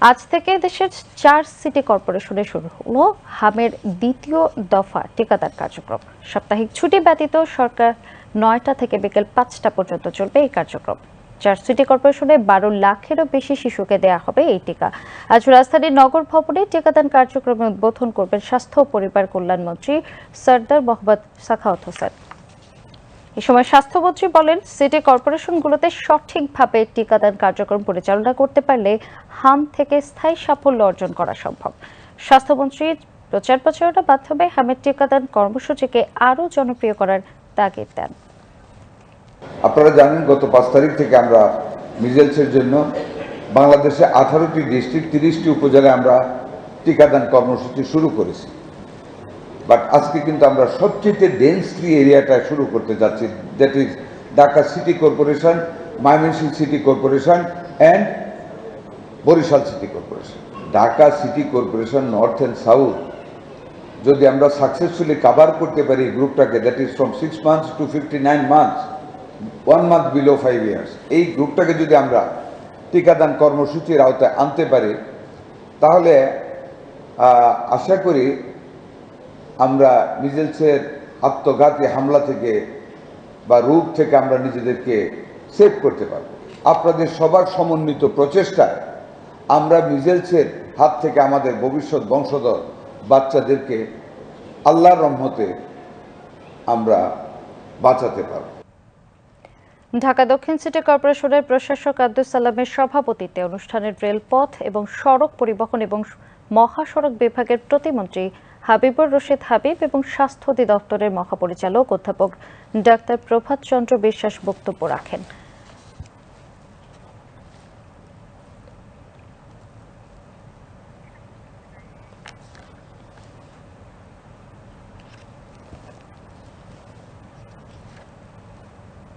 আজ থেকে দেশের 4 সিটি কর্পোরেশনে শুরু হলো হামের দ্বিতীয় দফা টিকাদান কার্যক্রম। সাপ্তাহিক ছুটি ব্যতীত সরকার 9টা থেকে বিকেল 5টা পর্যন্ত চলবে এই কার্যক্রম। 4 সিটি কর্পোরেশনে 12 লাখেরও বেশি শিশুকে দেয়া হবে এই টিকা। আজ রাজধানীর নগর ভবনে টিকাদান কার্যক্রমে উদ্বোধন করবেন স্বাস্থ্য ও পরিবার কল্যাণ মন্ত্রী সরদার মোহাম্মদ সাখাওয়াত হোসেন। এ সময় স্বাস্থ্যমন্ত্রী বলেন, সিটি কর্পোরেশনগুলোতে সঠিকভাবে টিকাদান কার্যক্রম পরিচালনা করতে পারলে হাম থেকে স্থায়ী সাফল্য অর্জন করা সম্ভব। স্বাস্থ্যমন্ত্রী প্রচার প্রচারণার মাধ্যমে হামের টিকাদান কর্মসূচিকে আরও জনপ্রিয় করার তাগিদ দেন। আপনারা জানেন, গত 5 তারিখ থেকে আমরা মিজেলসের জন্য বাংলাদেশে 18টি ডিস্ট্রিক্ট 30টি উপজেলায় আমরা টিকাদান কর্মসূচি শুরু করেছি। বাট আজকে কিন্তু আমরা সবচেয়ে ডেন্সলি এরিয়াটা শুরু করতে যাচ্ছি, that is Dhaka city corporation, Mymensingh city corporation and Barisal city corporation. Dhaka city corporation north and south যদি আমরা সাকসেসফুলি কভার করতে পারি গ্রুপটাকে, that is from 6 months to 59 months, 1 month below 5 years, এই গ্রুপটাকে যদি আমরা টিকাদান কর্মসূচির আওতায় আনতে পারি, তাহলে আশা করি আমরা মিজেলসের আত্মঘাতী হামলা থেকে বা রোগ থেকে আমরা নিজেদেরকে সেভ করতে পারব। আপনাদের সবার সমন্বিত প্রচেষ্টায় আমরা মিজেলসের হাত থেকে আমাদের ভবিষ্যৎ বংশধর বাচ্চাদেরকে আল্লাহর রহমতে আমরা বাঁচাতে পারব। ঢাকা দক্ষিণ সিটি কর্পোরেশনের প্রশাসক আব্দুস সালামের সভাপতিত্বে অনুষ্ঠানের রেলপথ এবং সড়ক পরিবহন এবং মহাসড়ক বিভাগের প্রতিমন্ত্রী হাবিবুর রশিদ হাবিব এবং স্বাস্থ্য অধিদপ্তরের মহাপরিচালক অধ্যাপক ডাক্তার প্রভাত চন্দ্র বিশ্বাস বক্তব্য রাখেন।